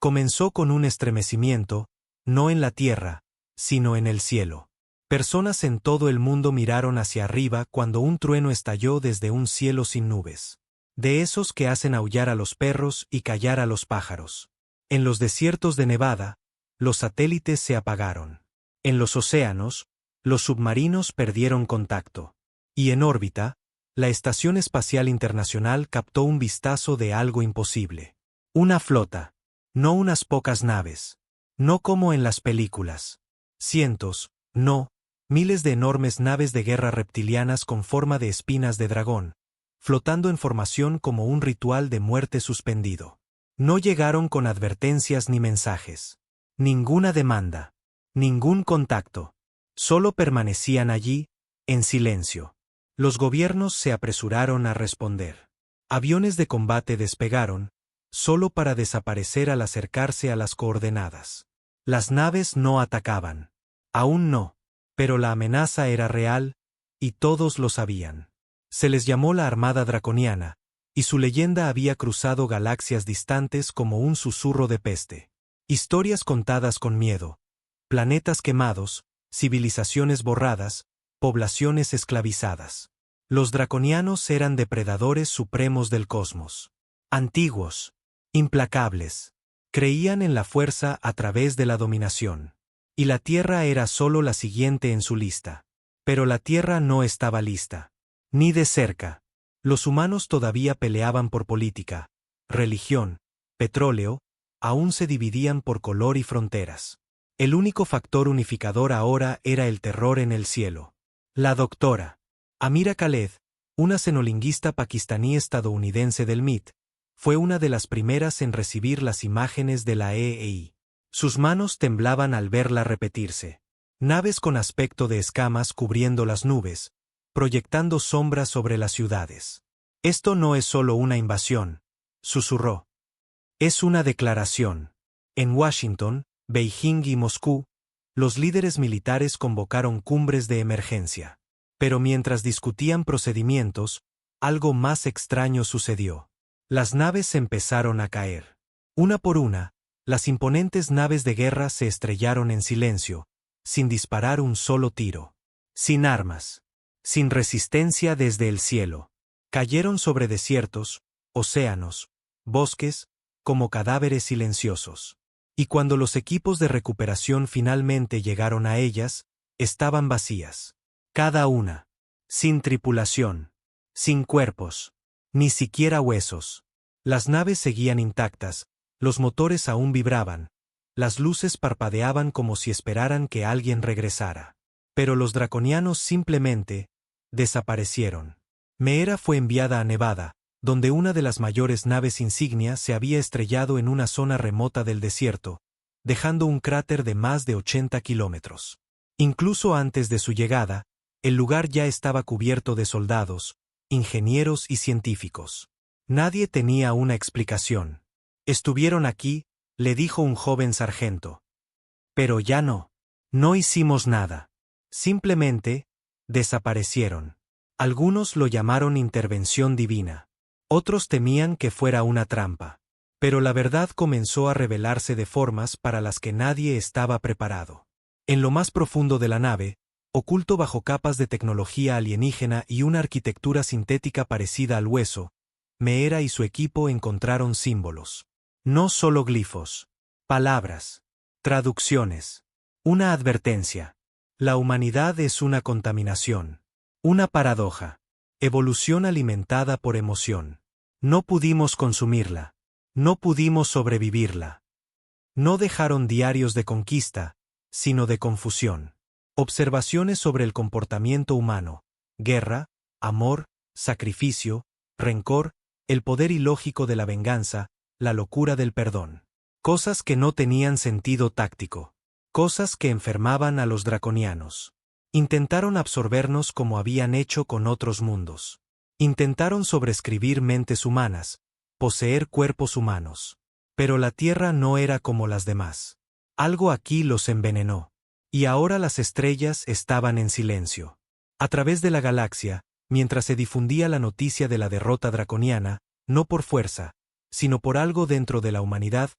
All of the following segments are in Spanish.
Comenzó con un estremecimiento, no en la tierra, sino en el cielo. Personas en todo el mundo miraron hacia arriba cuando un trueno estalló desde un cielo sin nubes. De esos que hacen aullar a los perros y callar a los pájaros. En los desiertos de Nevada, los satélites se apagaron. En los océanos, los submarinos perdieron contacto. Y en órbita, la Estación Espacial Internacional captó un vistazo de algo imposible. Una flota. No unas pocas naves. No como en las películas. Cientos, no, miles de enormes naves de guerra reptilianas con forma de espinas de dragón, flotando en formación como un ritual de muerte suspendido. No llegaron con advertencias ni mensajes. Ninguna demanda. Ningún contacto. Solo permanecían allí, en silencio. Los gobiernos se apresuraron a responder. Aviones de combate despegaron, solo para desaparecer al acercarse a las coordenadas. Las naves no atacaban. Aún no. Pero la amenaza era real, y todos lo sabían. Se les llamó la Armada Draconiana, y su leyenda había cruzado galaxias distantes como un susurro de peste. Historias contadas con miedo. Planetas quemados, civilizaciones borradas, poblaciones esclavizadas. Los draconianos eran depredadores supremos del cosmos. Antiguos. Implacables. Creían en la fuerza a través de la dominación. Y la Tierra era solo la siguiente en su lista. Pero la Tierra no estaba lista. Ni de cerca. Los humanos todavía peleaban por política, religión, petróleo, aún se dividían por color y fronteras. El único factor unificador ahora era el terror en el cielo. La doctora Amira Khaled, una xenolingüista pakistaní estadounidense del MIT, fue una de las primeras en recibir las imágenes de la EEI. Sus manos temblaban al verla repetirse. Naves con aspecto de escamas cubriendo las nubes, proyectando sombras sobre las ciudades. Esto no es solo una invasión, susurró. Es una declaración. En Washington, Beijing y Moscú, los líderes militares convocaron cumbres de emergencia. Pero mientras discutían procedimientos, algo más extraño sucedió. Las naves empezaron a caer. Una por una, las imponentes naves de guerra se estrellaron en silencio, sin disparar un solo tiro. Sin armas. Sin resistencia desde el cielo. Cayeron sobre desiertos, océanos, bosques, como cadáveres silenciosos. Y cuando los equipos de recuperación finalmente llegaron a ellas, estaban vacías. Cada una. Sin tripulación. Sin cuerpos. Ni siquiera huesos. Las naves seguían intactas, los motores aún vibraban, las luces parpadeaban como si esperaran que alguien regresara. Pero los draconianos simplemente desaparecieron. Meera fue enviada a Nevada, donde una de las mayores naves insignia se había estrellado en una zona remota del desierto, dejando un cráter de más de 80 kilómetros. Incluso antes de su llegada, el lugar ya estaba cubierto de soldados, ingenieros y científicos. Nadie tenía una explicación. Estuvieron aquí, le dijo un joven sargento. Pero ya no. No hicimos nada. Simplemente, desaparecieron. Algunos lo llamaron intervención divina. Otros temían que fuera una trampa. Pero la verdad comenzó a revelarse de formas para las que nadie estaba preparado. En lo más profundo de la nave, oculto bajo capas de tecnología alienígena y una arquitectura sintética parecida al hueso, Meera y su equipo encontraron símbolos. No solo glifos. Palabras. Traducciones. Una advertencia. La humanidad es una contaminación. Una paradoja. Evolución alimentada por emoción. No pudimos consumirla. No pudimos sobrevivirla. No dejaron diarios de conquista, sino de confusión. Observaciones sobre el comportamiento humano, guerra, amor, sacrificio, rencor, el poder ilógico de la venganza, la locura del perdón. Cosas que no tenían sentido táctico. Cosas que enfermaban a los draconianos. Intentaron absorbernos como habían hecho con otros mundos. Intentaron sobreescribir mentes humanas, poseer cuerpos humanos. Pero la Tierra no era como las demás. Algo aquí los envenenó. Y ahora las estrellas estaban en silencio. A través de la galaxia, mientras se difundía la noticia de la derrota draconiana, no por fuerza, sino por algo dentro de la humanidad,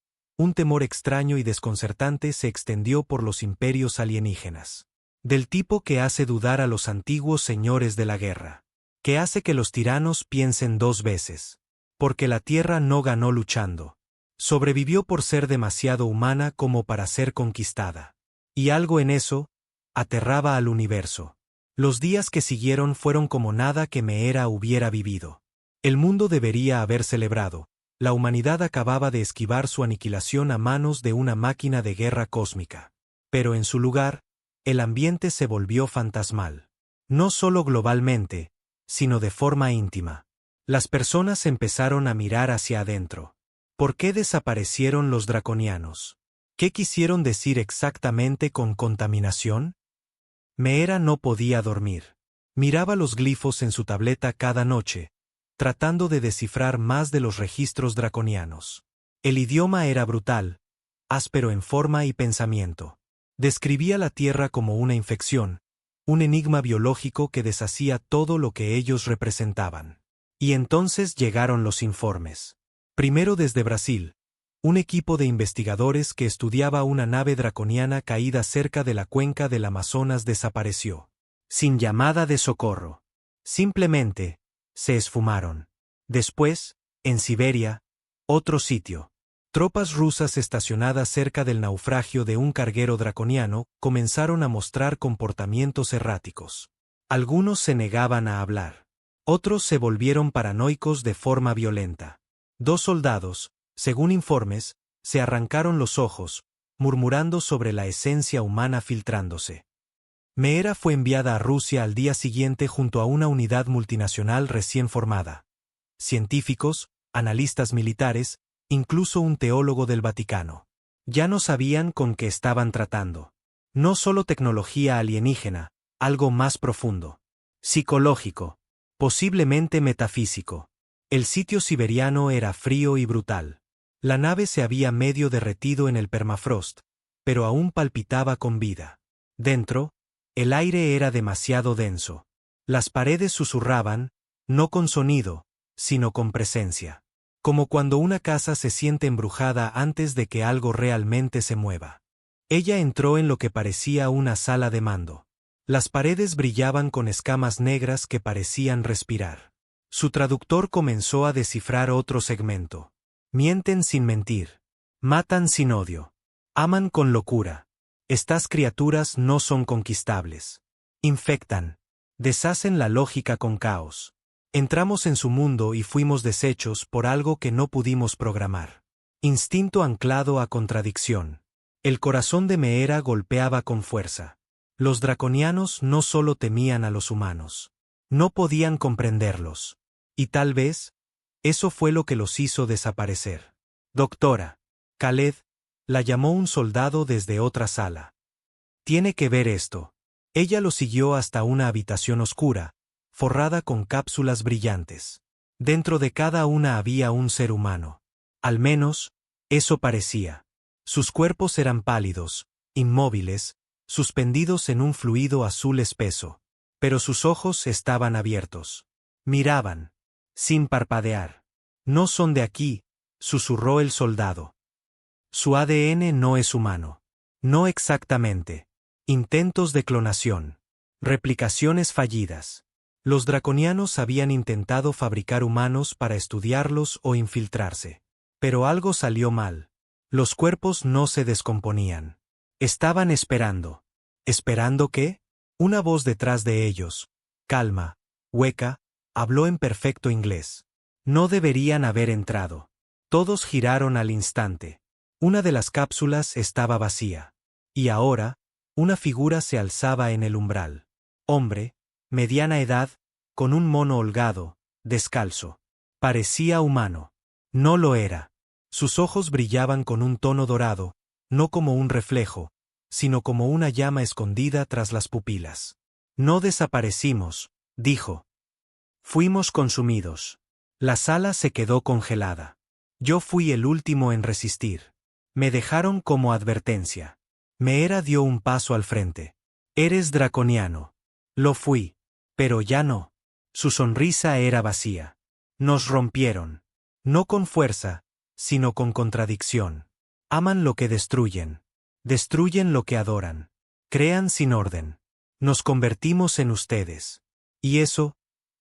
Un temor extraño y desconcertante se extendió por los imperios alienígenas. Del tipo que hace dudar a los antiguos señores de la guerra. Que hace que los tiranos piensen 2 veces. Porque la Tierra no ganó luchando. Sobrevivió por ser demasiado humana como para ser conquistada. Y algo en eso aterraba al universo. Los días que siguieron fueron como nada que Meera hubiera vivido. El mundo debería haber celebrado. La humanidad acababa de esquivar su aniquilación a manos de una máquina de guerra cósmica. Pero en su lugar, el ambiente se volvió fantasmal. No solo globalmente, sino de forma íntima. Las personas empezaron a mirar hacia adentro. ¿Por qué desaparecieron los draconianos? ¿Qué quisieron decir exactamente con contaminación? Meera no podía dormir. Miraba los glifos en su tableta cada noche, tratando de descifrar más de los registros draconianos. El idioma era brutal, áspero en forma y pensamiento. Describía la Tierra como una infección, un enigma biológico que deshacía todo lo que ellos representaban. Y entonces llegaron los informes. Primero desde Brasil, un equipo de investigadores que estudiaba una nave draconiana caída cerca de la cuenca del Amazonas desapareció. Sin llamada de socorro. Simplemente, se esfumaron. Después, en Siberia, otro sitio. Tropas rusas estacionadas cerca del naufragio de un carguero draconiano comenzaron a mostrar comportamientos erráticos. Algunos se negaban a hablar. Otros se volvieron paranoicos de forma violenta. 2 soldados, según informes, se arrancaron los ojos, murmurando sobre la esencia humana filtrándose. Meera fue enviada a Rusia al día siguiente junto a una unidad multinacional recién formada. Científicos, analistas militares, incluso un teólogo del Vaticano. Ya no sabían con qué estaban tratando. No solo tecnología alienígena, algo más profundo. Psicológico. Posiblemente metafísico. El sitio siberiano era frío y brutal. La nave se había medio derretido en el permafrost, pero aún palpitaba con vida. Dentro, el aire era demasiado denso. Las paredes susurraban, no con sonido, sino con presencia. Como cuando una casa se siente embrujada antes de que algo realmente se mueva. Ella entró en lo que parecía una sala de mando. Las paredes brillaban con escamas negras que parecían respirar. Su traductor comenzó a descifrar otro segmento. Mienten sin mentir. Matan sin odio. Aman con locura. Estas criaturas no son conquistables. Infectan. Deshacen la lógica con caos. Entramos en su mundo y fuimos deshechos por algo que no pudimos programar. Instinto anclado a contradicción. El corazón de Meera golpeaba con fuerza. Los draconianos no solo temían a los humanos. No podían comprenderlos. Y tal vez, eso fue lo que los hizo desaparecer. Doctora, Khaled, la llamó un soldado desde otra sala. Tiene que ver esto. Ella lo siguió hasta una habitación oscura, forrada con cápsulas brillantes. Dentro de cada una había un ser humano. Al menos, eso parecía. Sus cuerpos eran pálidos, inmóviles, suspendidos en un fluido azul espeso. Pero sus ojos estaban abiertos. Miraban. Sin parpadear. No son de aquí, susurró el soldado. Su ADN no es humano. No exactamente. Intentos de clonación. Replicaciones fallidas. Los draconianos habían intentado fabricar humanos para estudiarlos o infiltrarse. Pero algo salió mal. Los cuerpos no se descomponían. Estaban esperando. ¿Esperando qué? Una voz detrás de ellos, calma, hueca, habló en perfecto inglés. No deberían haber entrado. Todos giraron al instante. Una de las cápsulas estaba vacía. Y ahora, una figura se alzaba en el umbral. Hombre, mediana edad, con un mono holgado, descalzo. Parecía humano. No lo era. Sus ojos brillaban con un tono dorado, no como un reflejo, sino como una llama escondida tras las pupilas. No desaparecimos, dijo. Fuimos consumidos. La sala se quedó congelada. Yo fui el último en resistir. Me dejaron como advertencia. Meera dio un paso al frente. Eres draconiano. Lo fui. Pero ya no. Su sonrisa era vacía. Nos rompieron. No con fuerza, sino con contradicción. Aman lo que destruyen. Destruyen lo que adoran. Crean sin orden. Nos convertimos en ustedes. Y eso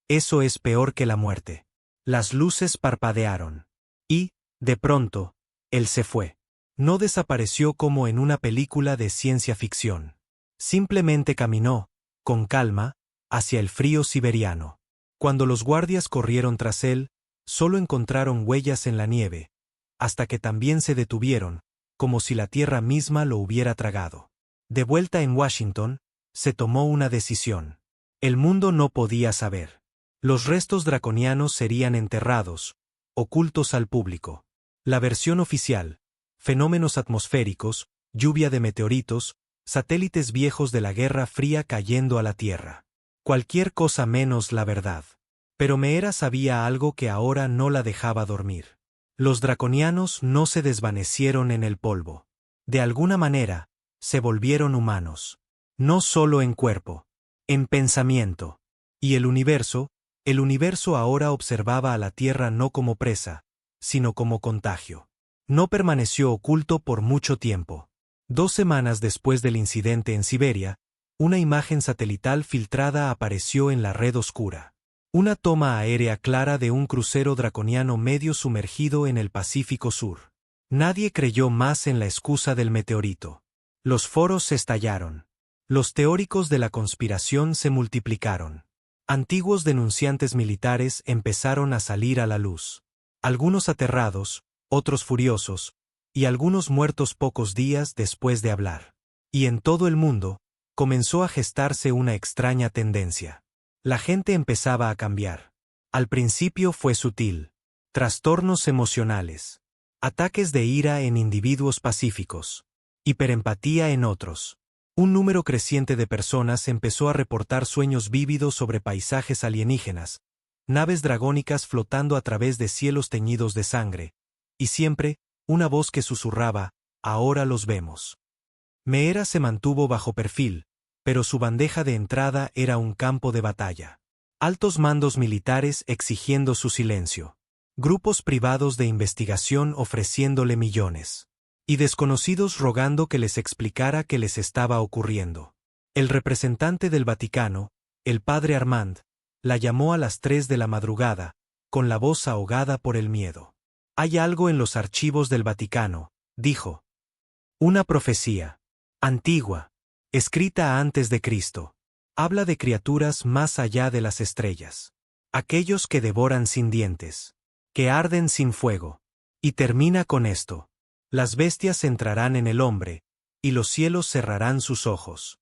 es peor que la muerte. Las luces parpadearon. Y, de pronto, él se fue. No desapareció como en una película de ciencia ficción. Simplemente caminó, con calma, hacia el frío siberiano. Cuando los guardias corrieron tras él, solo encontraron huellas en la nieve, hasta que también se detuvieron, como si la tierra misma lo hubiera tragado. De vuelta en Washington, se tomó una decisión. El mundo no podía saber. Los restos draconianos serían enterrados, ocultos al público. La versión oficial: fenómenos atmosféricos, lluvia de meteoritos, satélites viejos de la Guerra Fría cayendo a la Tierra. Cualquier cosa menos la verdad. Pero Meera sabía algo que ahora no la dejaba dormir. Los draconianos no se desvanecieron en el polvo. De alguna manera, se volvieron humanos. No solo en cuerpo, en pensamiento. Y el universo ahora observaba a la Tierra no como presa, sino como contagio. No permaneció oculto por mucho tiempo. 2 semanas después del incidente en Siberia, una imagen satelital filtrada apareció en la red oscura. Una toma aérea clara de un crucero draconiano medio sumergido en el Pacífico Sur. Nadie creyó más en la excusa del meteorito. Los foros estallaron. Los teóricos de la conspiración se multiplicaron. Antiguos denunciantes militares empezaron a salir a la luz. Algunos aterrados, otros furiosos, y algunos muertos pocos días después de hablar. Y en todo el mundo, comenzó a gestarse una extraña tendencia. La gente empezaba a cambiar. Al principio fue sutil. Trastornos emocionales. Ataques de ira en individuos pacíficos. Hiperempatía en otros. Un número creciente de personas empezó a reportar sueños vívidos sobre paisajes alienígenas, naves dragónicas flotando a través de cielos teñidos de sangre, y siempre, una voz que susurraba: ahora los vemos. Meera se mantuvo bajo perfil, pero su bandeja de entrada era un campo de batalla. Altos mandos militares exigiendo su silencio. Grupos privados de investigación ofreciéndole millones. Y desconocidos rogando que les explicara qué les estaba ocurriendo. El representante del Vaticano, el padre Armand, la llamó a las 3 de la madrugada, con la voz ahogada por el miedo. Hay algo en los archivos del Vaticano, dijo. Una profecía. Antigua. Escrita antes de Cristo. Habla de criaturas más allá de las estrellas. Aquellos que devoran sin dientes. Que arden sin fuego. Y termina con esto. Las bestias entrarán en el hombre, y los cielos cerrarán sus ojos.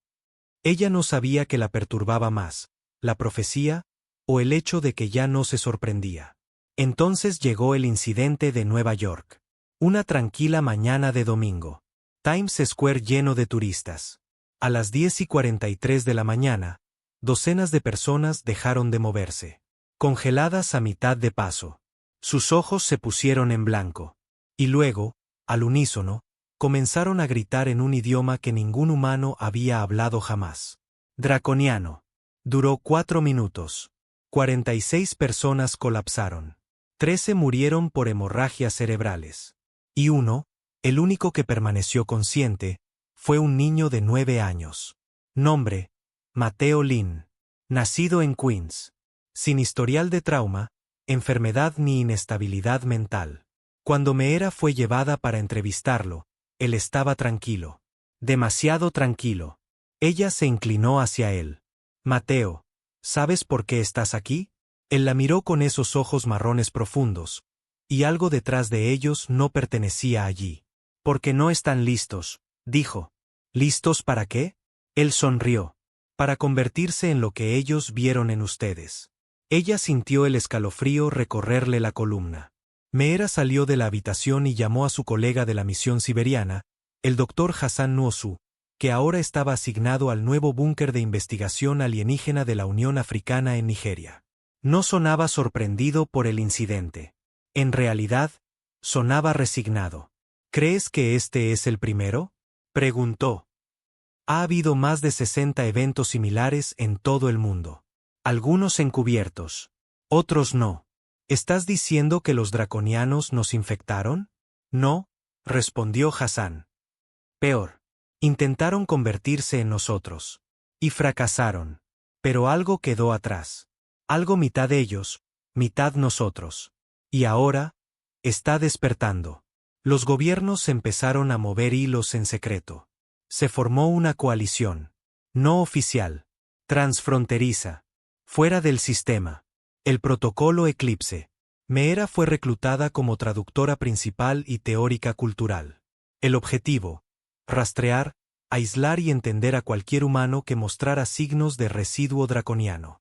Ella no sabía qué la perturbaba más, la profecía, o el hecho de que ya no se sorprendía. Entonces llegó el incidente de Nueva York. Una tranquila mañana de domingo. Times Square lleno de turistas. A las 10:43 de la mañana, docenas de personas dejaron de moverse. Congeladas a mitad de paso. Sus ojos se pusieron en blanco. Y luego, al unísono, comenzaron a gritar en un idioma que ningún humano había hablado jamás. Draconiano. Duró 4 minutos. 46 personas colapsaron. 13 murieron por hemorragias cerebrales. Y uno, el único que permaneció consciente, fue un niño de 9 años. Nombre: Mateo Lin. Nacido en Queens. Sin historial de trauma, enfermedad ni inestabilidad mental. Cuando Meera fue llevada para entrevistarlo, él estaba tranquilo. Demasiado tranquilo. Ella se inclinó hacia él. Mateo, ¿sabes por qué estás aquí? Él la miró con esos ojos marrones profundos, y algo detrás de ellos no pertenecía allí. Porque no están listos, dijo. ¿Listos para qué? Él sonrió. Para convertirse en lo que ellos vieron en ustedes. Ella sintió el escalofrío recorrerle la columna. Meera salió de la habitación y llamó a su colega de la misión siberiana, el Dr. Hassan Nuosu, que ahora estaba asignado al nuevo búnker de investigación alienígena de la Unión Africana en Nigeria. No sonaba sorprendido por el incidente. En realidad, sonaba resignado. ¿Crees que este es el primero?, preguntó. Ha habido más de 60 eventos similares en todo el mundo. Algunos encubiertos. Otros no. ¿Estás diciendo que los draconianos nos infectaron? No, respondió Hassan. Peor. Intentaron convertirse en nosotros. Y fracasaron. Pero algo quedó atrás. Algo mitad ellos, mitad nosotros. Y ahora, está despertando. Los gobiernos empezaron a mover hilos en secreto. Se formó una coalición. No oficial. Transfronteriza. Fuera del sistema. El protocolo Eclipse. Meera fue reclutada como traductora principal y teórica cultural. El objetivo: rastrear, aislar y entender a cualquier humano que mostrara signos de residuo draconiano.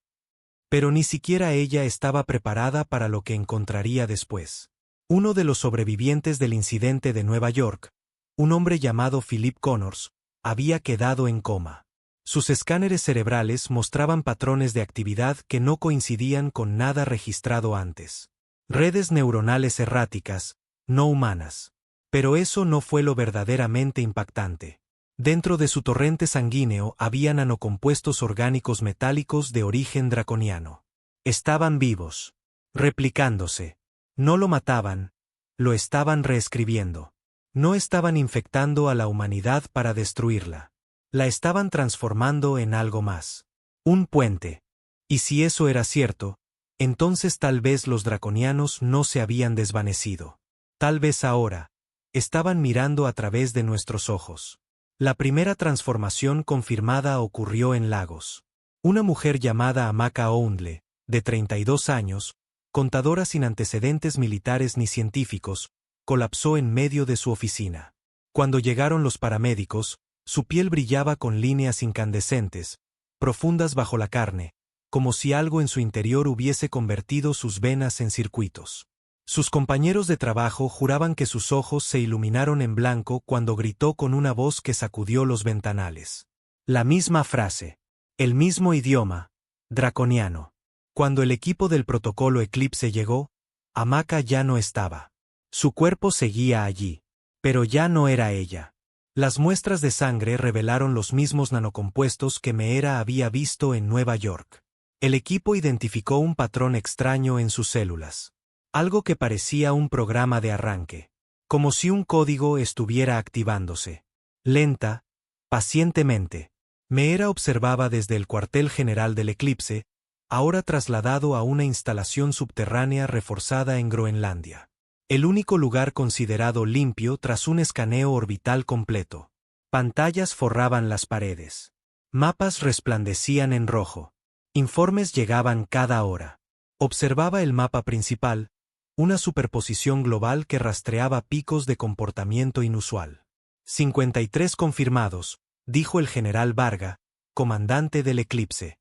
Pero ni siquiera ella estaba preparada para lo que encontraría después. Uno de los sobrevivientes del incidente de Nueva York, un hombre llamado Philip Connors, había quedado en coma. Sus escáneres cerebrales mostraban patrones de actividad que no coincidían con nada registrado antes. Redes neuronales erráticas, no humanas. Pero eso no fue lo verdaderamente impactante. Dentro de su torrente sanguíneo había nanocompuestos orgánicos metálicos de origen draconiano. Estaban vivos. Replicándose. No lo mataban, lo estaban reescribiendo. No estaban infectando a la humanidad para destruirla. La estaban transformando en algo más. Un puente. Y si eso era cierto, entonces tal vez los draconianos no se habían desvanecido. Tal vez ahora, estaban mirando a través de nuestros ojos. La primera transformación confirmada ocurrió en Lagos. Una mujer llamada Amaka Oundle, de 32 años, contadora sin antecedentes militares ni científicos, colapsó en medio de su oficina. Cuando llegaron los paramédicos, su piel brillaba con líneas incandescentes, profundas bajo la carne, como si algo en su interior hubiese convertido sus venas en circuitos. Sus compañeros de trabajo juraban que sus ojos se iluminaron en blanco cuando gritó con una voz que sacudió los ventanales. La misma frase. El mismo idioma. Draconiano. Cuando el equipo del protocolo Eclipse llegó, Amaka ya no estaba. Su cuerpo seguía allí. Pero ya no era ella. Las muestras de sangre revelaron los mismos nanocompuestos que Meera había visto en Nueva York. El equipo identificó un patrón extraño en sus células. Algo que parecía un programa de arranque. Como si un código estuviera activándose. Lenta, pacientemente. Meera observaba desde el cuartel general del Eclipse, ahora trasladado a una instalación subterránea reforzada en Groenlandia. El único lugar considerado limpio tras un escaneo orbital completo. Pantallas forraban las paredes. Mapas resplandecían en rojo. Informes llegaban cada hora. Observaba el mapa principal, una superposición global que rastreaba picos de comportamiento inusual. 53 confirmados, dijo el general Varga, comandante del Eclipse.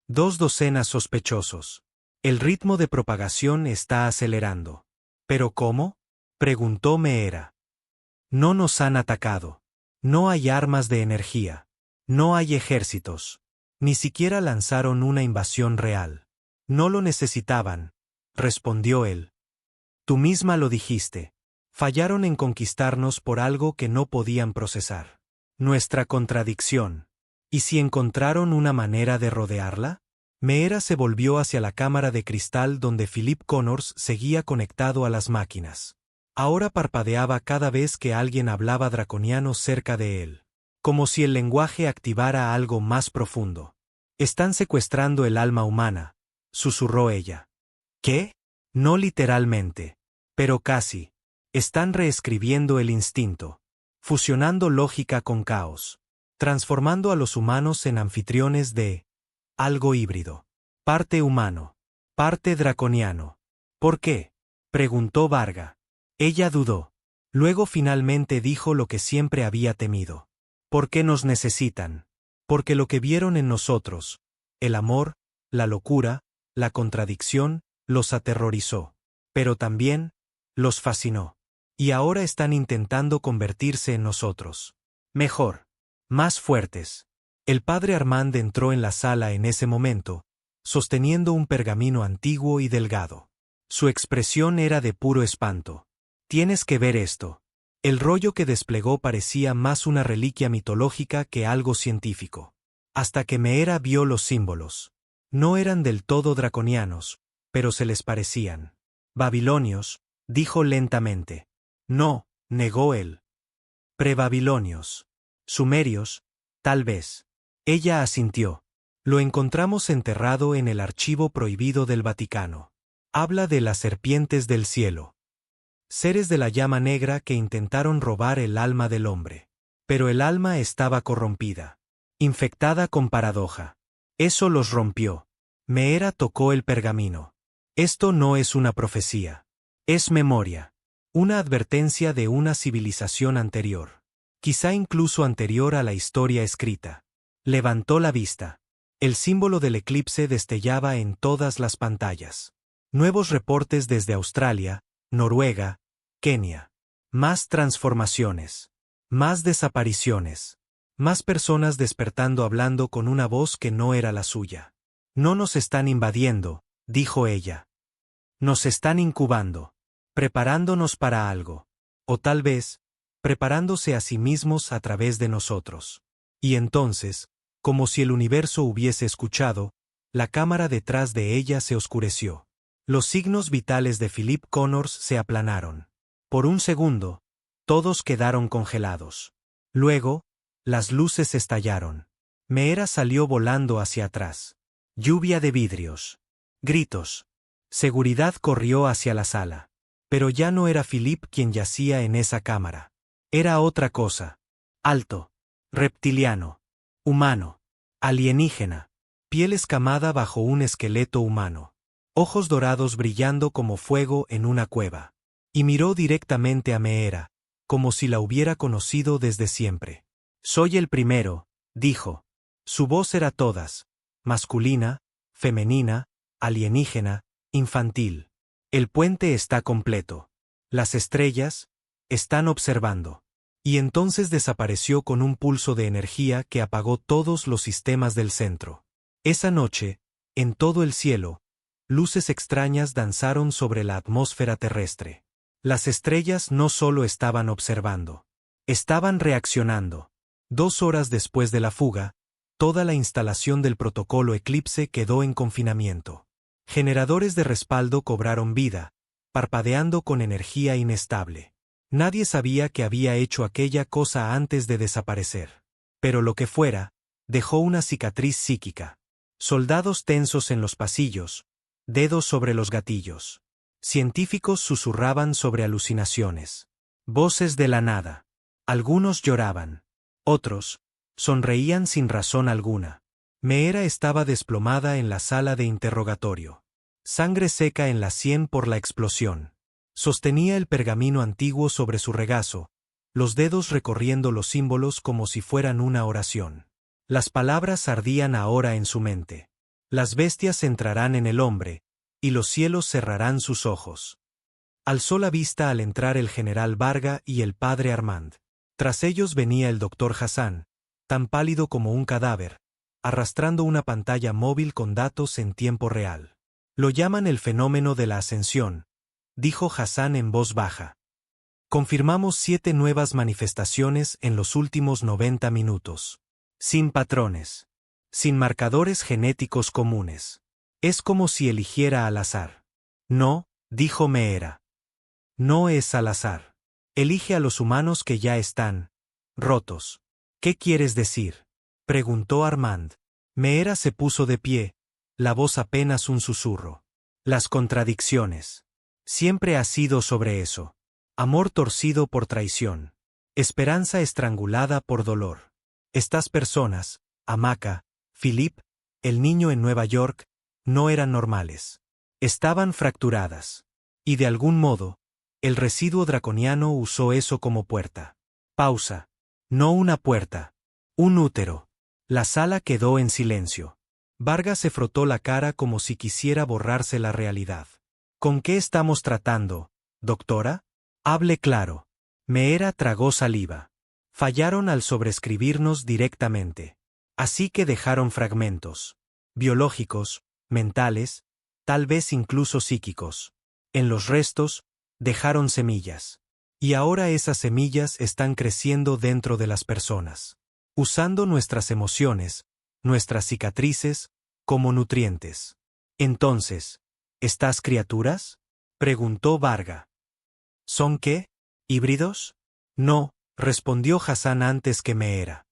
2 docenas sospechosos. El ritmo de propagación está acelerando. ¿Pero cómo?, preguntó Meera. No nos han atacado. No hay armas de energía. No hay ejércitos. Ni siquiera lanzaron una invasión real. No lo necesitaban, respondió él. Tú misma lo dijiste. Fallaron en conquistarnos por algo que no podían procesar. Nuestra contradicción. ¿Y si encontraron una manera de rodearla? Meera se volvió hacia la cámara de cristal donde Philip Connors seguía conectado a las máquinas. Ahora parpadeaba cada vez que alguien hablaba draconiano cerca de él. Como si el lenguaje activara algo más profundo. Están secuestrando el alma humana, susurró ella. ¿Qué? No literalmente. Pero casi. Están reescribiendo el instinto. Fusionando lógica con caos. Transformando a los humanos en anfitriones de algo híbrido. Parte humano. Parte draconiano. ¿Por qué?, preguntó Varga. Ella dudó. Luego finalmente dijo lo que siempre había temido. ¿Por qué nos necesitan? Porque lo que vieron en nosotros, el amor, la locura, la contradicción, los aterrorizó. Pero también, los fascinó. Y ahora están intentando convertirse en nosotros. Mejor. Más fuertes. El padre Armand entró en la sala en ese momento, sosteniendo un pergamino antiguo y delgado. Su expresión era de puro espanto. Tienes que ver esto. El rollo que desplegó parecía más una reliquia mitológica que algo científico. Hasta que Meera vio los símbolos. No eran del todo draconianos, pero se les parecían. Babilonios, dijo lentamente. No, negó él. Prebabilonios. Sumerios, tal vez. Ella asintió. Lo encontramos enterrado en el archivo prohibido del Vaticano. Habla de las serpientes del cielo. Seres de la llama negra que intentaron robar el alma del hombre. Pero el alma estaba corrompida. Infectada con paradoja. Eso los rompió. Meera tocó el pergamino. Esto no es una profecía. Es memoria. Una advertencia de una civilización anterior. Quizá incluso anterior a la historia escrita. Levantó la vista. El símbolo del eclipse destellaba en todas las pantallas. Nuevos reportes desde Australia, Noruega, Kenia. Más transformaciones. Más desapariciones. Más personas despertando hablando con una voz que no era la suya. No nos están invadiendo, dijo ella. Nos están incubando. Preparándonos para algo. O tal vez, preparándose a sí mismos a través de nosotros. Y entonces, como si el universo hubiese escuchado, la cámara detrás de ella se oscureció. Los signos vitales de Philip Connors se aplanaron. Por un segundo, todos quedaron congelados. Luego, las luces estallaron. Meera salió volando hacia atrás. Lluvia de vidrios. Gritos. Seguridad corrió hacia la sala. Pero ya no era Philip quien yacía en esa cámara. Era otra cosa. Alto. Reptiliano. Humano. Alienígena. Piel escamada bajo un esqueleto humano. Ojos dorados brillando como fuego en una cueva. Y miró directamente a Meera, como si la hubiera conocido desde siempre. Soy el primero, dijo. Su voz era todas. Masculina, femenina, alienígena, infantil. El puente está completo. Las estrellas están observando. Y entonces desapareció con un pulso de energía que apagó todos los sistemas del centro. Esa noche, en todo el cielo, luces extrañas danzaron sobre la atmósfera terrestre. Las estrellas no solo estaban observando. Estaban reaccionando. 2 horas después de la fuga, toda la instalación del protocolo Eclipse quedó en confinamiento. Generadores de respaldo cobraron vida, parpadeando con energía inestable. Nadie sabía que había hecho aquella cosa antes de desaparecer. Pero lo que fuera, dejó una cicatriz psíquica. Soldados tensos en los pasillos, dedos sobre los gatillos. Científicos susurraban sobre alucinaciones. Voces de la nada. Algunos lloraban. Otros sonreían sin razón alguna. Meera estaba desplomada en la sala de interrogatorio. Sangre seca en la sien por la explosión. Sostenía el pergamino antiguo sobre su regazo, los dedos recorriendo los símbolos como si fueran una oración. Las palabras ardían ahora en su mente. Las bestias entrarán en el hombre, y los cielos cerrarán sus ojos. Alzó la vista al entrar el general Varga y el padre Armand. Tras ellos venía el doctor Hassan, tan pálido como un cadáver, arrastrando una pantalla móvil con datos en tiempo real. Lo llaman el fenómeno de la ascensión, dijo Hassan en voz baja. Confirmamos 7 nuevas manifestaciones en los últimos 90 minutos. Sin patrones. Sin marcadores genéticos comunes. Es como si eligiera al azar. No, dijo Meera. No es al azar. Elige a los humanos que ya están rotos. ¿Qué quieres decir?, preguntó Armand. Meera se puso de pie, la voz apenas un susurro. Las contradicciones. Siempre ha sido sobre eso. Amor torcido por traición. Esperanza estrangulada por dolor. Estas personas, Amaka, Philip, el niño en Nueva York, no eran normales. Estaban fracturadas. Y de algún modo, el residuo draconiano usó eso como puerta. Pausa. No una puerta. Un útero. La sala quedó en silencio. Vargas se frotó la cara como si quisiera borrarse la realidad. ¿Con qué estamos tratando, doctora? Hable claro. Meera tragó saliva. Fallaron al sobreescribirnos directamente. Así que dejaron fragmentos. Biológicos, mentales, tal vez incluso psíquicos. En los restos, dejaron semillas. Y ahora esas semillas están creciendo dentro de las personas. Usando nuestras emociones, nuestras cicatrices, como nutrientes. Entonces, ¿estas criaturas?, preguntó Varga. ¿Son qué? ¿Híbridos? No, respondió Hassan antes que Meera.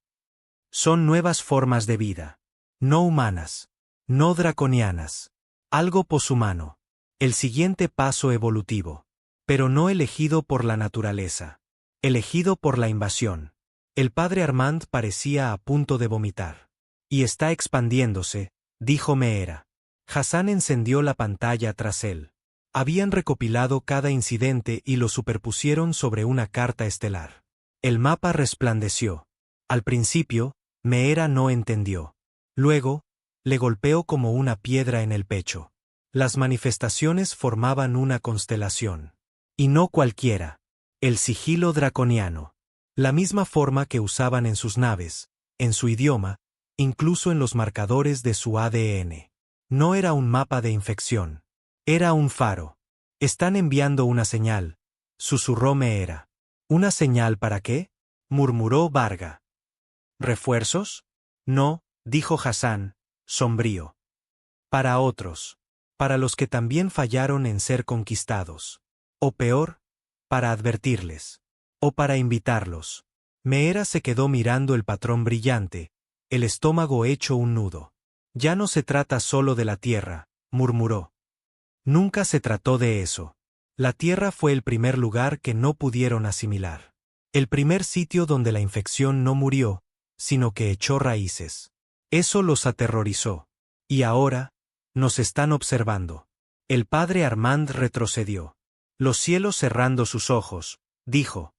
Son nuevas formas de vida. No humanas. No draconianas. Algo poshumano. El siguiente paso evolutivo. Pero no elegido por la naturaleza. Elegido por la invasión. El padre Armand parecía a punto de vomitar. Y está expandiéndose, dijo Meera. Hassan encendió la pantalla tras él. Habían recopilado cada incidente y lo superpusieron sobre una carta estelar. El mapa resplandeció. Al principio, Meera no entendió. Luego, le golpeó como una piedra en el pecho. Las manifestaciones formaban una constelación. Y no cualquiera. El sigilo draconiano. La misma forma que usaban en sus naves, en su idioma, incluso en los marcadores de su ADN. No era un mapa de infección. Era un faro. Están enviando una señal, susurró Meera. ¿Una señal para qué? Murmuró Varga. ¿Refuerzos? No, dijo Hassan, sombrío. Para otros. Para los que también fallaron en ser conquistados. O peor, para advertirles. O para invitarlos. Meera se quedó mirando el patrón brillante, el estómago hecho un nudo. Ya no se trata solo de la Tierra, murmuró. Nunca se trató de eso. La Tierra fue el primer lugar que no pudieron asimilar. El primer sitio donde la infección no murió, sino que echó raíces. Eso los aterrorizó. Y ahora, nos están observando. El padre Armand retrocedió. Los cielos cerrando sus ojos, dijo.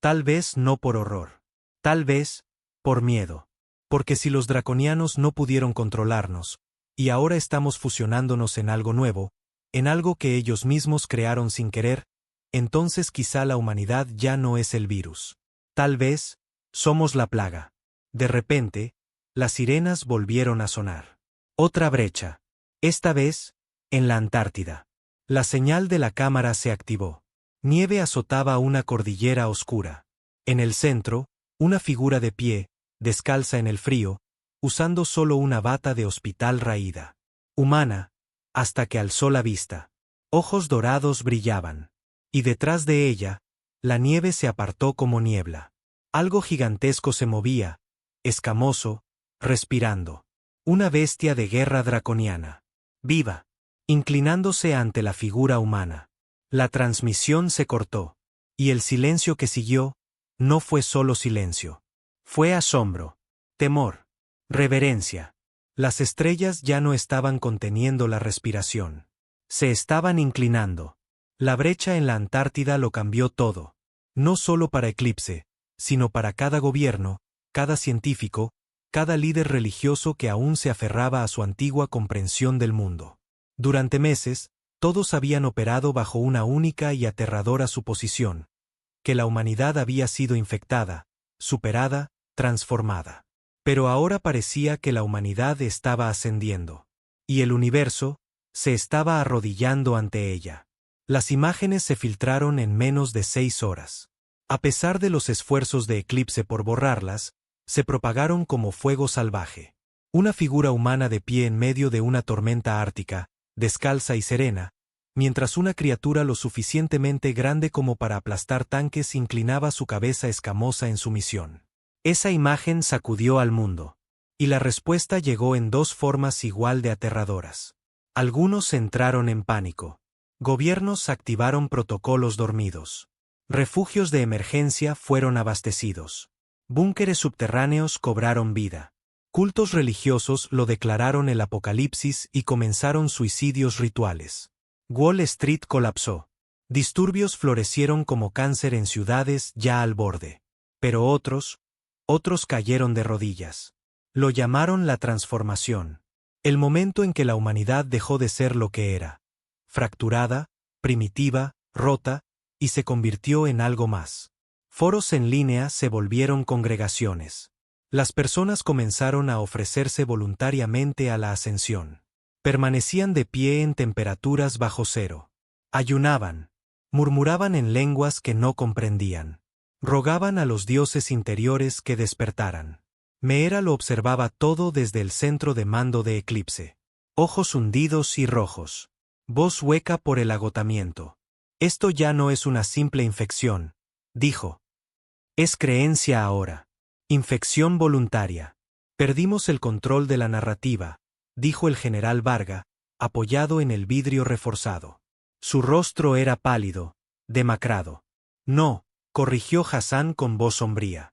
Tal vez no por horror. Tal vez, por miedo. Porque si los draconianos no pudieron controlarnos, y ahora estamos fusionándonos en algo nuevo, en algo que ellos mismos crearon sin querer, entonces quizá la humanidad ya no es el virus. Tal vez, somos la plaga. De repente, las sirenas volvieron a sonar. Otra brecha. Esta vez, en la Antártida. La señal de la cámara se activó. Nieve azotaba una cordillera oscura. En el centro, una figura de pie, descalza en el frío, usando solo una bata de hospital raída. Humana, hasta que alzó la vista. Ojos dorados brillaban. Y detrás de ella, la nieve se apartó como niebla. Algo gigantesco se movía, escamoso, respirando. Una bestia de guerra draconiana. Viva. Inclinándose ante la figura humana. La transmisión se cortó. Y el silencio que siguió, no fue solo silencio. Fue asombro. Temor. Reverencia. Las estrellas ya no estaban conteniendo la respiración. Se estaban inclinando. La brecha en la Antártida lo cambió todo. No solo para Eclipse, sino para cada gobierno, cada científico, cada líder religioso que aún se aferraba a su antigua comprensión del mundo. Durante meses, todos habían operado bajo una única y aterradora suposición, que la humanidad había sido infectada, superada, transformada. Pero ahora parecía que la humanidad estaba ascendiendo. Y el universo, se estaba arrodillando ante ella. Las imágenes se filtraron en menos de 6 horas. A pesar de los esfuerzos de Eclipse por borrarlas, se propagaron como fuego salvaje. Una figura humana de pie en medio de una tormenta ártica, descalza y serena, mientras una criatura lo suficientemente grande como para aplastar tanques inclinaba su cabeza escamosa en sumisión. Esa imagen sacudió al mundo. Y la respuesta llegó en 2 formas igual de aterradoras. Algunos entraron en pánico. Gobiernos activaron protocolos dormidos. Refugios de emergencia fueron abastecidos. Búnkeres subterráneos cobraron vida. Cultos religiosos lo declararon el apocalipsis y comenzaron suicidios rituales. Wall Street colapsó. Disturbios florecieron como cáncer en ciudades ya al borde. Pero otros cayeron de rodillas. Lo llamaron la transformación. El momento en que la humanidad dejó de ser lo que era. Fracturada, primitiva, rota, y se convirtió en algo más. Foros en línea se volvieron congregaciones. Las personas comenzaron a ofrecerse voluntariamente a la ascensión. Permanecían de pie en temperaturas bajo cero. Ayunaban. Murmuraban en lenguas que no comprendían. Rogaban a los dioses interiores que despertaran. Meera lo observaba todo desde el centro de mando de Eclipse. Ojos hundidos y rojos. Voz hueca por el agotamiento. Esto ya no es una simple infección, dijo. Es creencia ahora. Infección voluntaria. Perdimos el control de la narrativa, dijo el general Varga, apoyado en el vidrio reforzado. Su rostro era pálido, demacrado. No, corrigió Hassan con voz sombría.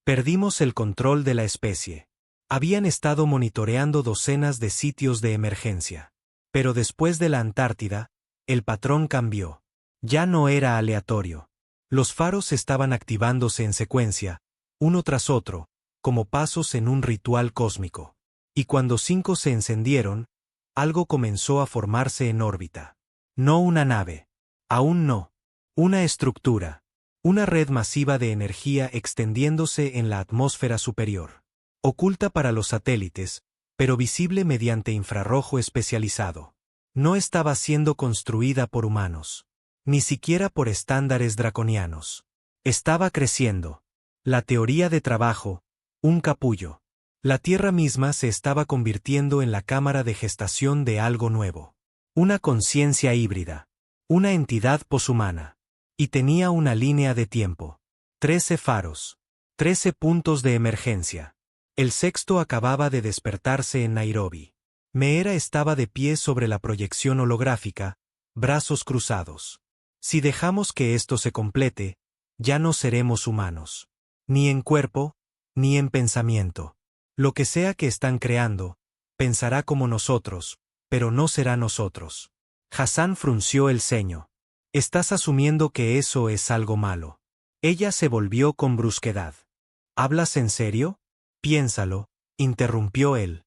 Perdimos el control de la especie. Habían estado monitoreando docenas de sitios de emergencia. Pero después de la Antártida, el patrón cambió. Ya no era aleatorio. Los faros estaban activándose en secuencia, uno tras otro, como pasos en un ritual cósmico. Y cuando 5 se encendieron, algo comenzó a formarse en órbita. No una nave. Aún no. Una estructura. Una red masiva de energía extendiéndose en la atmósfera superior. Oculta para los satélites, pero visible mediante infrarrojo especializado. No estaba siendo construida por humanos. Ni siquiera por estándares draconianos. Estaba creciendo. La teoría de trabajo, un capullo. La Tierra misma se estaba convirtiendo en la cámara de gestación de algo nuevo. Una conciencia híbrida. Una entidad poshumana. Y tenía una línea de tiempo. 13 faros. 13 puntos de emergencia. El sexto acababa de despertarse en Nairobi. Meera estaba de pie sobre la proyección holográfica, brazos cruzados. Si dejamos que esto se complete, ya no seremos humanos. Ni en cuerpo, ni en pensamiento. Lo que sea que están creando, pensará como nosotros, pero no será nosotros. Hassan frunció el ceño. Estás asumiendo que eso es algo malo. Ella se volvió con brusquedad. ¿Hablas en serio? Piénsalo, interrumpió él.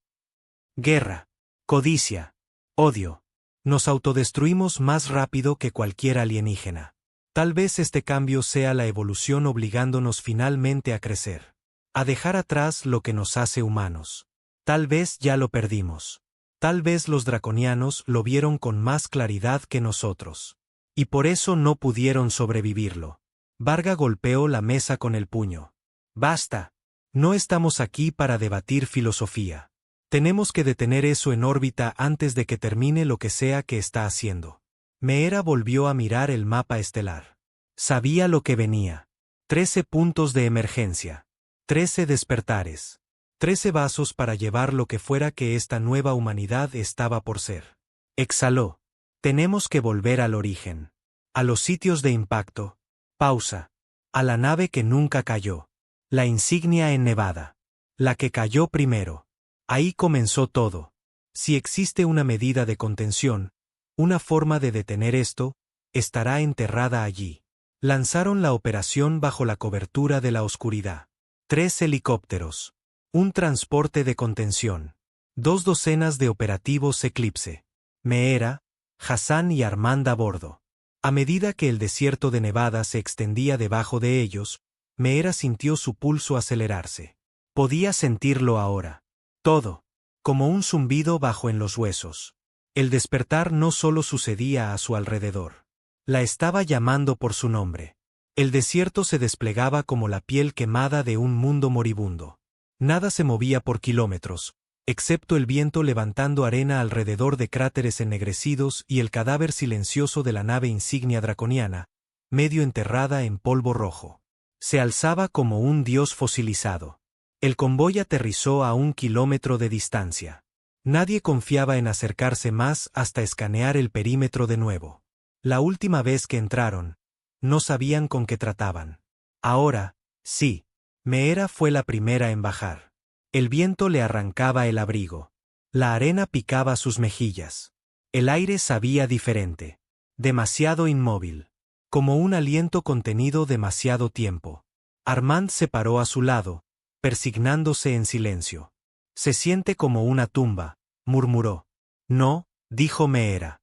Guerra, codicia, odio. Nos autodestruimos más rápido que cualquier alienígena. Tal vez este cambio sea la evolución obligándonos finalmente a crecer. A dejar atrás lo que nos hace humanos. Tal vez ya lo perdimos. Tal vez los draconianos lo vieron con más claridad que nosotros. Y por eso no pudieron sobrevivirlo. Varga golpeó la mesa con el puño. Basta. No estamos aquí para debatir filosofía. Tenemos que detener eso en órbita antes de que termine lo que sea que está haciendo. Meera volvió a mirar el mapa estelar. Sabía lo que venía. 13 puntos de emergencia. 13 despertares. 13 vasos para llevar lo que fuera que esta nueva humanidad estaba por ser. Exhaló. Tenemos que volver al origen. A los sitios de impacto. Pausa. A la nave que nunca cayó. La insignia en Nevada. La que cayó primero. Ahí comenzó todo. Si existe una medida de contención, una forma de detener esto, estará enterrada allí. Lanzaron la operación bajo la cobertura de la oscuridad. 3 helicópteros. Un transporte de contención. 2 docenas de operativos Eclipse. Meera, Hassan y Armand a bordo. A medida que el desierto de Nevada se extendía debajo de ellos, Meera sintió su pulso acelerarse. Podía sentirlo ahora. Todo. Como un zumbido bajo en los huesos. El despertar no solo sucedía a su alrededor. La estaba llamando por su nombre. El desierto se desplegaba como la piel quemada de un mundo moribundo. Nada se movía por kilómetros, excepto el viento levantando arena alrededor de cráteres ennegrecidos y el cadáver silencioso de la nave insignia draconiana, medio enterrada en polvo rojo. Se alzaba como un dios fosilizado. El convoy aterrizó a 1 kilómetro de distancia. Nadie confiaba en acercarse más hasta escanear el perímetro de nuevo. La última vez que entraron, no sabían con qué trataban. Ahora, sí, Meera fue la primera en bajar. El viento le arrancaba el abrigo. La arena picaba sus mejillas. El aire sabía diferente. Demasiado inmóvil. Como un aliento contenido demasiado tiempo. Armand se paró a su lado, persignándose en silencio. Se siente como una tumba, murmuró. No, dijo Meera.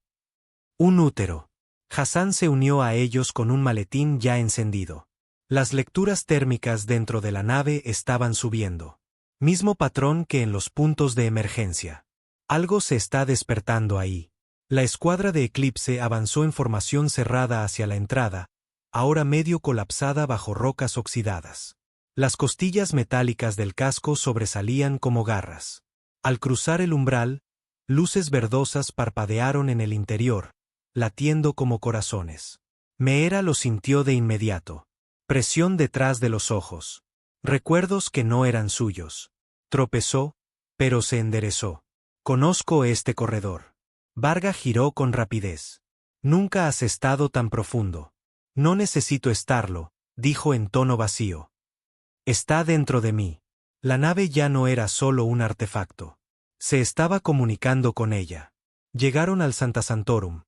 Un útero. Hassan se unió a ellos con un maletín ya encendido. Las lecturas térmicas dentro de la nave estaban subiendo. Mismo patrón que en los puntos de emergencia. Algo se está despertando ahí. La escuadra de Eclipse avanzó en formación cerrada hacia la entrada, ahora medio colapsada bajo rocas oxidadas. Las costillas metálicas del casco sobresalían como garras. Al cruzar el umbral, luces verdosas parpadearon en el interior, latiendo como corazones. Meera lo sintió de inmediato. Presión detrás de los ojos. Recuerdos que no eran suyos. Tropezó, pero se enderezó. Conozco este corredor. Varga giró con rapidez. Nunca has estado tan profundo. No necesito estarlo, dijo en tono vacío. Está dentro de mí. La nave ya no era solo un artefacto. Se estaba comunicando con ella. Llegaron al Santa Santorum.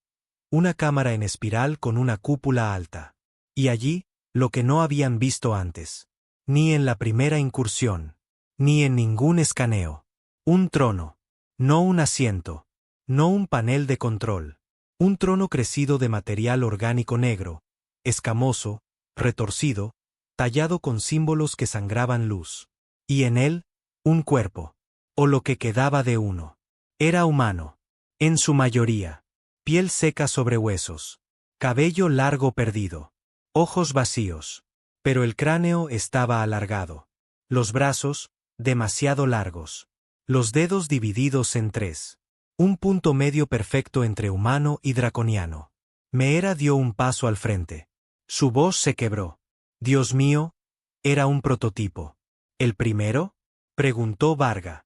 Una cámara en espiral con una cúpula alta. Y allí, lo que no habían visto antes. Ni en la primera incursión. Ni en ningún escaneo. Un trono. No un asiento. No un panel de control. Un trono crecido de material orgánico negro, escamoso, retorcido, tallado con símbolos que sangraban luz. Y en él, un cuerpo. O lo que quedaba de uno. Era humano. En su mayoría. Piel seca sobre huesos. Cabello largo perdido. Ojos vacíos. Pero el cráneo estaba alargado. Los brazos, demasiado largos. Los dedos divididos en tres. Un punto medio perfecto entre humano y draconiano. Meera dio un paso al frente. Su voz se quebró. Dios mío, era un prototipo. ¿El primero? Preguntó Varga.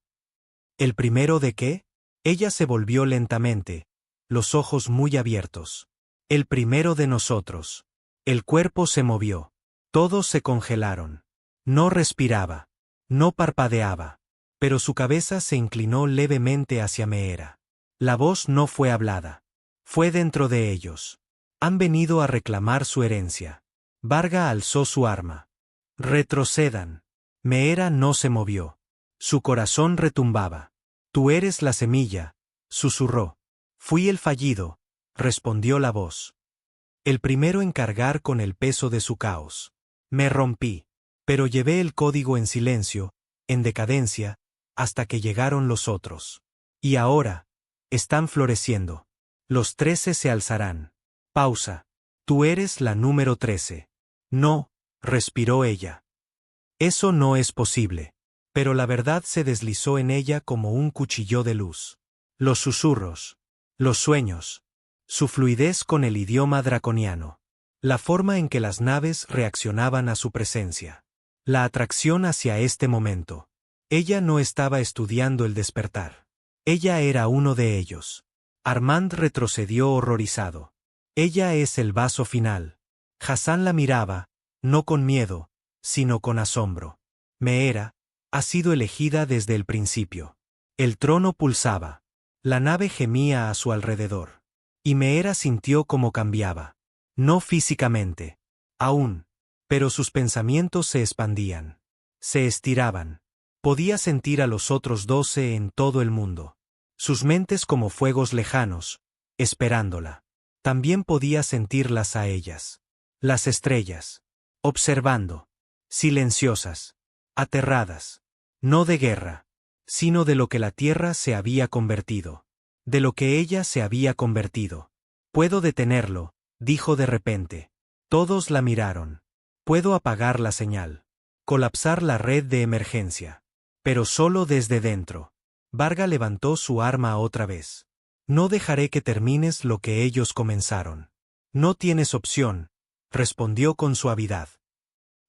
¿El primero de qué? Ella se volvió lentamente, los ojos muy abiertos. El primero de nosotros. El cuerpo se movió. Todos se congelaron. No respiraba. No parpadeaba. Pero su cabeza se inclinó levemente hacia Meera. La voz no fue hablada. Fue dentro de ellos. Han venido a reclamar su herencia. Varga alzó su arma. Retrocedan. Meera no se movió. Su corazón retumbaba. Tú eres la semilla, susurró. Fui el fallido, respondió la voz. El primero en cargar con el peso de su caos. Me rompí. Pero llevé el código en silencio, en decadencia, hasta que llegaron los otros. Y ahora, están floreciendo. Los 13 se alzarán. Pausa. Tú eres la número 13. No, respiró ella. Eso no es posible. Pero la verdad se deslizó en ella como un cuchillo de luz. Los susurros. Los sueños. Su fluidez con el idioma draconiano. La forma en que las naves reaccionaban a su presencia. La atracción hacia este momento. Ella no estaba estudiando el despertar. Ella era uno de ellos. Armand retrocedió horrorizado. Ella es el vaso final. Hassan la miraba, no con miedo, sino con asombro. Meera ha sido elegida desde el principio. El trono pulsaba. La nave gemía a su alrededor. Y Meera sintió cómo cambiaba. No físicamente. Aún. Pero sus pensamientos se expandían. Se estiraban. Podía sentir a los otros 12 en todo el mundo. Sus mentes como fuegos lejanos, esperándola. También podía sentirlas a ellas. Las estrellas. Observando. Silenciosas. Aterradas. No de guerra, sino de lo que la tierra se había convertido. De lo que ella se había convertido. Puedo detenerlo, dijo de repente. Todos la miraron. Puedo apagar la señal. Colapsar la red de emergencia. Pero solo desde dentro. Varga levantó su arma otra vez. No dejaré que termines lo que ellos comenzaron. No tienes opción, respondió con suavidad.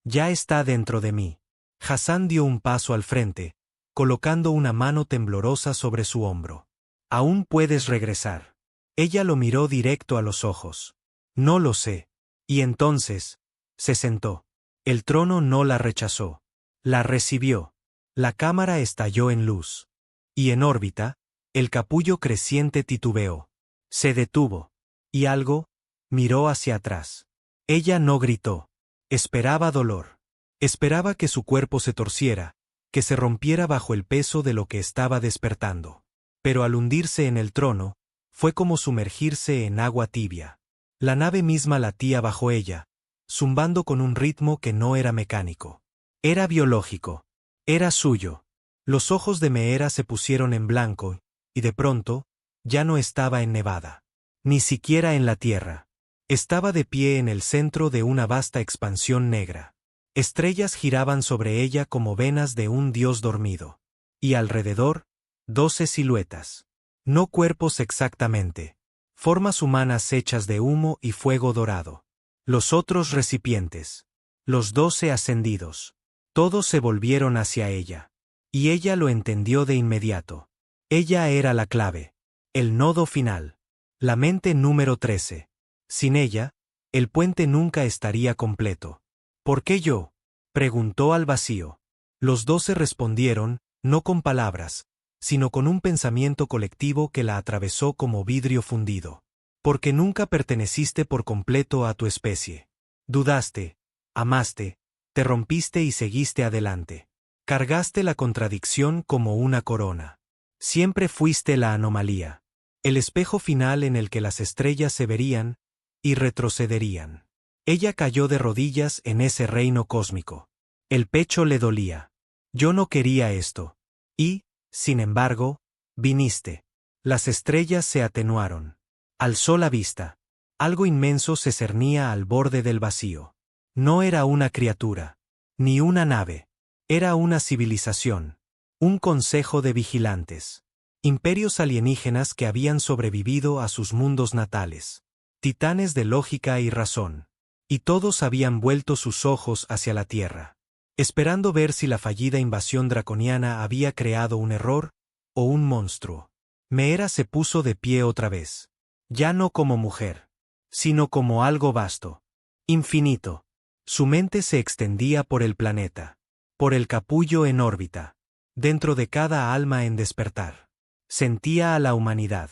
Ya está dentro de mí. Hassan dio un paso al frente, colocando una mano temblorosa sobre su hombro. Aún puedes regresar. Ella lo miró directo a los ojos. No lo sé. Y entonces, se sentó. El trono no la rechazó. La recibió. La cámara estalló en luz. Y en órbita, el capullo creciente titubeó. Se detuvo. Y algo, miró hacia atrás. Ella no gritó. Esperaba dolor. Esperaba que su cuerpo se torciera, que se rompiera bajo el peso de lo que estaba despertando. Pero al hundirse en el trono, fue como sumergirse en agua tibia. La nave misma latía bajo ella, zumbando con un ritmo que no era mecánico. Era biológico. Era suyo. Los ojos de Meera se pusieron en blanco, y de pronto, ya no estaba en Nevada. Ni siquiera en la Tierra. Estaba de pie en el centro de una vasta expansión negra. Estrellas giraban sobre ella como venas de un dios dormido. Y alrededor, 12 siluetas. No cuerpos exactamente. Formas humanas hechas de humo y fuego dorado. Los otros recipientes. los 12 ascendidos. Todos se volvieron hacia ella. Y ella lo entendió de inmediato. Ella era la clave. El nodo final. La mente número 13. Sin ella, el puente nunca estaría completo. ¿Por qué yo?, preguntó al vacío. Los 12 respondieron, no con palabras, sino con un pensamiento colectivo que la atravesó como vidrio fundido. Porque nunca perteneciste por completo a tu especie. Dudaste, amaste, te rompiste y seguiste adelante. Cargaste la contradicción como una corona. Siempre fuiste la anomalía. El espejo final en el que las estrellas se verían y retrocederían. Ella cayó de rodillas en ese reino cósmico. El pecho le dolía. Yo no quería esto. Y, sin embargo, viniste. Las estrellas se atenuaron. Alzó la vista. Algo inmenso se cernía al borde del vacío. No era una criatura, ni una nave. Era una civilización. Un consejo de vigilantes. Imperios alienígenas que habían sobrevivido a sus mundos natales. Titanes de lógica y razón. Y todos habían vuelto sus ojos hacia la Tierra, esperando ver si la fallida invasión draconiana había creado un error o un monstruo. Meera se puso de pie otra vez. Ya no como mujer, sino como algo vasto. Infinito. Su mente se extendía por el planeta. Por el capullo en órbita. Dentro de cada alma en despertar. Sentía a la humanidad.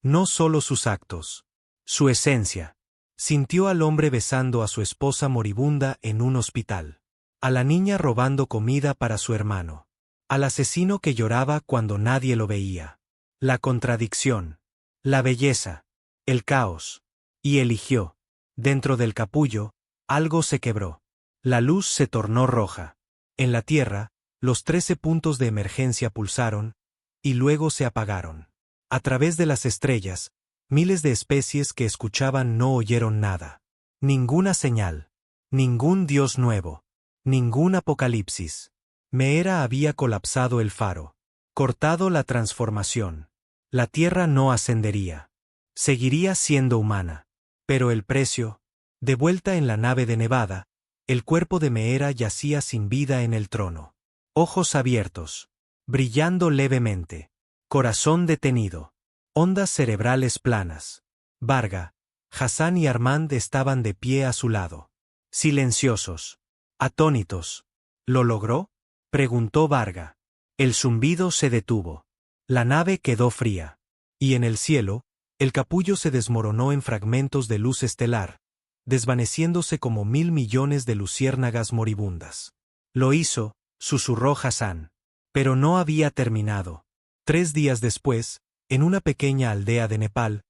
No solo sus actos. Su esencia. Sintió al hombre besando a su esposa moribunda en un hospital. A la niña robando comida para su hermano. Al asesino que lloraba cuando nadie lo veía. La contradicción. La belleza. El caos. Y eligió. Dentro del capullo, algo se quebró. La luz se tornó roja. En la Tierra, los 13 puntos de emergencia pulsaron, y luego se apagaron. A través de las estrellas, miles de especies que escuchaban no oyeron nada. Ninguna señal. Ningún dios nuevo. Ningún apocalipsis. Meera había colapsado el faro. Cortado la transformación. La Tierra no ascendería. Seguiría siendo humana. Pero el precio. De vuelta en la nave de Nevada, el cuerpo de Meera yacía sin vida en el trono. Ojos abiertos. Brillando levemente. Corazón detenido. Ondas cerebrales planas. Varga, Hassan y Armand estaban de pie a su lado. Silenciosos. Atónitos. ¿Lo logró?, preguntó Varga. El zumbido se detuvo. La nave quedó fría. Y en el cielo, el capullo se desmoronó en fragmentos de luz estelar, desvaneciéndose como 1000 millones de luciérnagas moribundas. Lo hizo, susurró Hassan. Pero no había terminado. 3 días después, en una pequeña aldea de Nepal,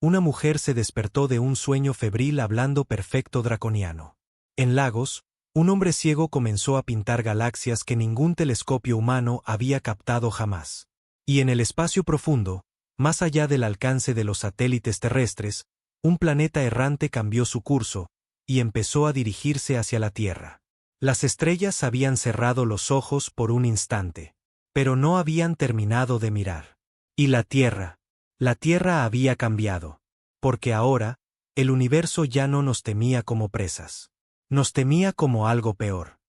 una mujer se despertó de un sueño febril hablando perfecto draconiano. En Lagos, un hombre ciego comenzó a pintar galaxias que ningún telescopio humano había captado jamás. Y en el espacio profundo, más allá del alcance de los satélites terrestres, un planeta errante cambió su curso, y empezó a dirigirse hacia la Tierra. Las estrellas habían cerrado los ojos por un instante, pero no habían terminado de mirar. Y la Tierra había cambiado, porque ahora, el universo ya no nos temía como presas. Nos temía como algo peor.